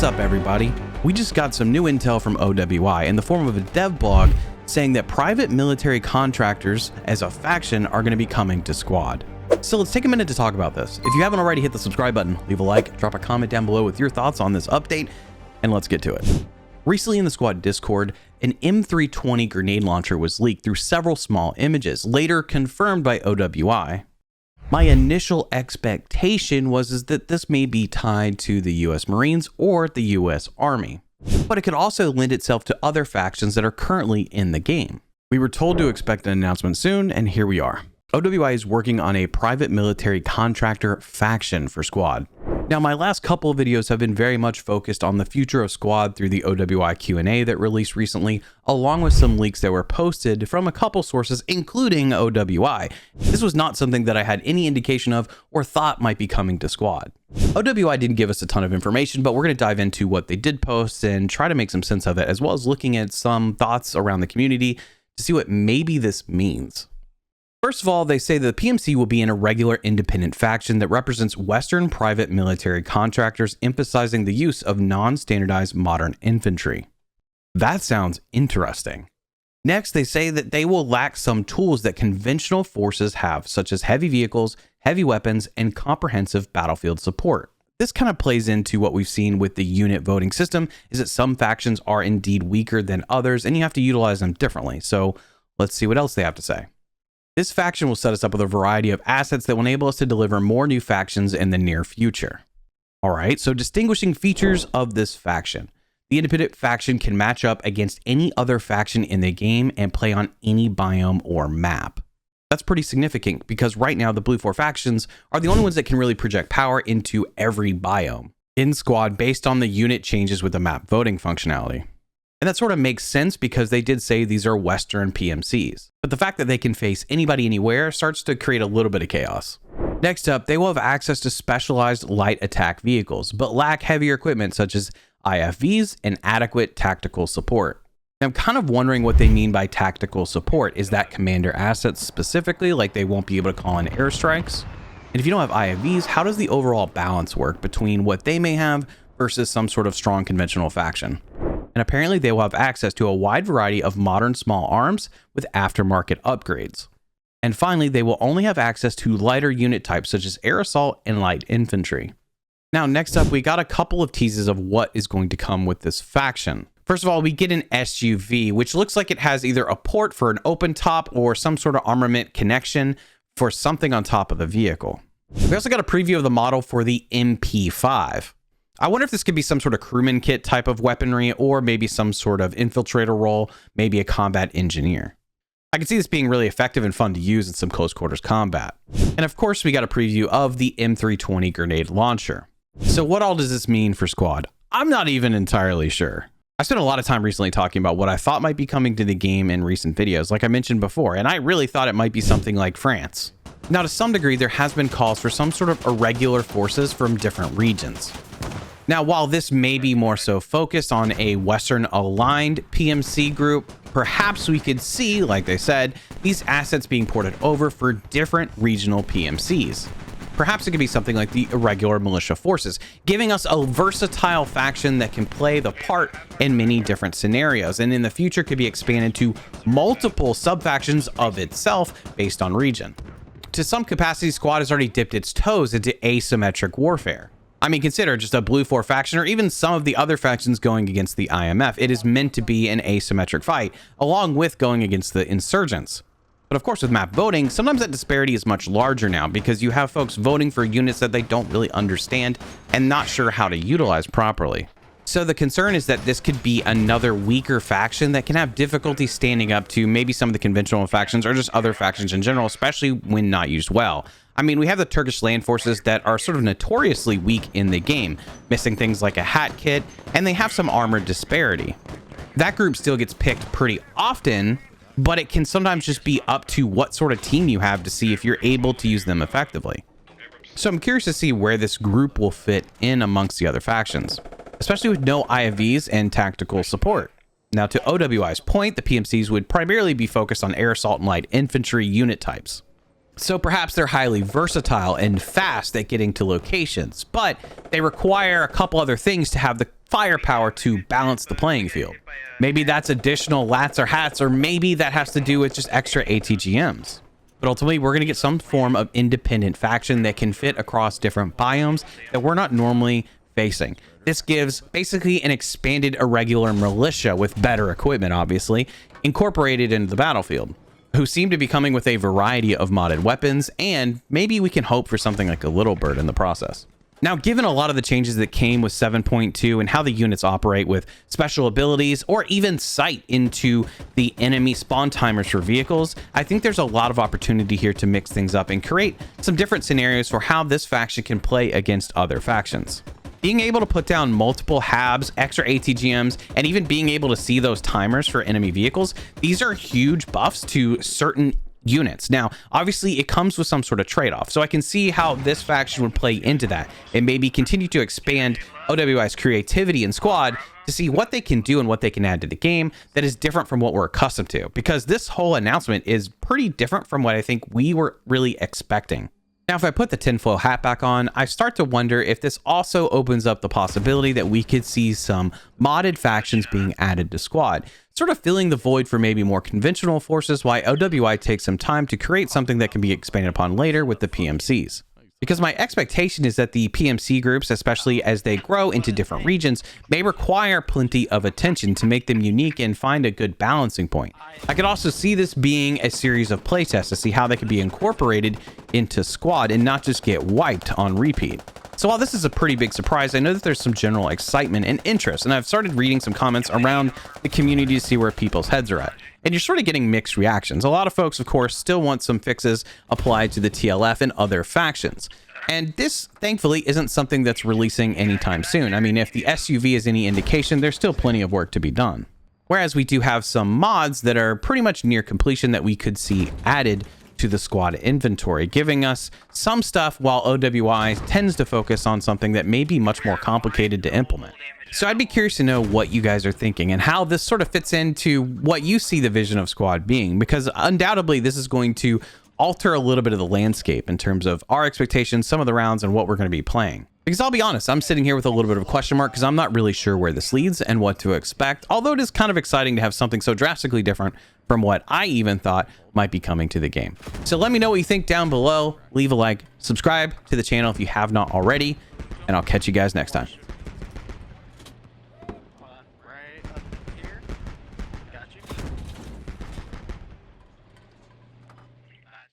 up, everybody? We just got some new intel from OWI in the form of a dev blog saying that private military contractors as a faction are going to be coming to Squad. So let's take a minute to talk about this. If you haven't already, hit the subscribe button, leave a like, drop a comment down below with your thoughts on this update, and let's get to it. Recently in the Squad Discord, an M320 grenade launcher was leaked through several small images, later confirmed by OWI. My initial expectation was that this may be tied to the US Marines or the US Army, but it could also lend itself to other factions that are currently in the game. We were told to expect an announcement soon, and here we are. OWI is working on a private military contractor faction for Squad. Now, my last couple of videos have been very much focused on the future of Squad through the OWI Q&A that released recently, along with some leaks that were posted from a couple sources, including OWI. This was not something that I had any indication of or thought might be coming to Squad. OWI didn't give us a ton of information, but we're going to dive into what they did post and try to make some sense of it, as well as looking at some thoughts around the community to see what maybe this means. First of all, they say that the PMC will be an irregular independent faction that represents Western private military contractors, emphasizing the use of non-standardized modern infantry. That sounds interesting. Next, they say that they will lack some tools that conventional forces have, such as heavy vehicles, heavy weapons, and comprehensive battlefield support. This kind of plays into what we've seen with the unit voting system, is that some factions are indeed weaker than others, and you have to utilize them differently. So let's see what else they have to say. This faction will set us up with a variety of assets that will enable us to deliver more new factions in the near future. All right, so distinguishing features of this faction. The independent faction can match up against any other faction in the game and play on any biome or map. That's pretty significant because right now the Blue 4 factions are the only ones that can really project power into every biome in Squad based on the unit changes with the map voting functionality. And that sort of makes sense because they did say these are Western PMCs. But the fact that they can face anybody anywhere starts to create a little bit of chaos. Next up, they will have access to specialized light attack vehicles, but lack heavier equipment such as IFVs and adequate tactical support. Now, I'm kind of wondering what they mean by tactical support. Is that commander assets specifically, like they won't be able to call in airstrikes? And if you don't have IFVs, how does the overall balance work between what they may have versus some sort of strong conventional faction? And apparently they will have access to a wide variety of modern small arms with aftermarket upgrades. And finally, they will only have access to lighter unit types such as air assault and light infantry. Now, next up, we got a couple of teases of what is going to come with this faction. First of all, we get an SUV, which looks like it has either a port for an open top or some sort of armament connection for something on top of the vehicle. We also got a preview of the model for the MP5. I wonder if this could be some sort of crewman kit type of weaponry or maybe some sort of infiltrator role, maybe a combat engineer. I can see this being really effective and fun to use in some close quarters combat. And of course, we got a preview of the M320 grenade launcher. So what all does this mean for Squad? I'm not even entirely sure. I spent a lot of time recently talking about what I thought might be coming to the game in recent videos, like I mentioned before, and I really thought it might be something like France. Now, to some degree, there has been calls for some sort of irregular forces from different regions. Now, while this may be more so focused on a Western aligned PMC group, perhaps we could see, like they said, these assets being ported over for different regional PMCs. Perhaps it could be something like the irregular militia forces, giving us a versatile faction that can play the part in many different scenarios, and in the future could be expanded to multiple sub-factions of itself based on region. To some capacity, Squad has already dipped its toes into asymmetric warfare. I mean, consider just a Blue 4 faction or even some of the other factions going against the IMF. It is meant to be an asymmetric fight, along with going against the insurgents. But of course, with map voting, sometimes that disparity is much larger now because you have folks voting for units that they don't really understand and not sure how to utilize properly. So the concern is that this could be another weaker faction that can have difficulty standing up to maybe some of the conventional factions or just other factions in general, especially when not used well. I mean, we have the Turkish land forces that are sort of notoriously weak in the game, missing things like a hat kit, and they have some armored disparity. That group still gets picked pretty often, but it can sometimes just be up to what sort of team you have to see if you're able to use them effectively. So I'm curious to see where this group will fit in amongst the other factions, especially with no IFVs and tactical support. Now, to OWI's point, the PMCs would primarily be focused on air assault and light infantry unit types. So perhaps they're highly versatile and fast at getting to locations, but they require a couple other things to have the firepower to balance the playing field. Maybe that's additional lats or hats, or maybe that has to do with just extra ATGMs. But ultimately, we're going to get some form of independent faction that can fit across different biomes that we're not normally facing. This gives basically an expanded irregular militia with better equipment, obviously, incorporated into the battlefield, who seem to be coming with a variety of modded weapons, and maybe we can hope for something like a Little Bird in the process. Now, given a lot of the changes that came with 7.2 and how the units operate with special abilities or even sight into the enemy spawn timers for vehicles, I think there's a lot of opportunity here to mix things up and create some different scenarios for how this faction can play against other factions. Being able to put down multiple HABs, extra ATGMs, and even being able to see those timers for enemy vehicles, these are huge buffs to certain units. Now, obviously, it comes with some sort of trade-off, so I can see how this faction would play into that and maybe continue to expand OWI's creativity in squad to see what they can do and what they can add to the game that is different from what we're accustomed to, because this whole announcement is pretty different from what I think we were really expecting. Now, if I put the tinfoil hat back on, I start to wonder if this also opens up the possibility that we could see some modded factions being added to squad, sort of filling the void for maybe more conventional forces, while OWI takes some time to create something that can be expanded upon later with the PMCs. Because my expectation is that the PMC groups, especially as they grow into different regions, may require plenty of attention to make them unique and find a good balancing point. I could also see this being a series of playtests to see how they could be incorporated into squad and not just get wiped on repeat. So while this is a pretty big surprise, I know that there's some general excitement and interest, and I've started reading some comments around the community to see where people's heads are at. And you're sort of getting mixed reactions. A lot of folks, of course, still want some fixes applied to the TLF and other factions. And this, thankfully, isn't something that's releasing anytime soon. I mean, if the SUV is any indication, there's still plenty of work to be done. Whereas we do have some mods that are pretty much near completion that we could see added to the squad inventory, giving us some stuff while OWI tends to focus on something that may be much more complicated to implement. So I'd be curious to know what you guys are thinking and how this sort of fits into what you see the vision of squad being, because undoubtedly this is going to alter a little bit of the landscape in terms of our expectations, some of the rounds, and what we're going to be playing. Because I'll be honest, I'm sitting here with a little bit of a question mark because I'm not really sure where this leads and what to expect, although it is kind of exciting to have something so drastically different from what I even thought might be coming to the game. So let me know what you think down below. Leave a like, subscribe to the channel if you have not already, and I'll catch you guys next time.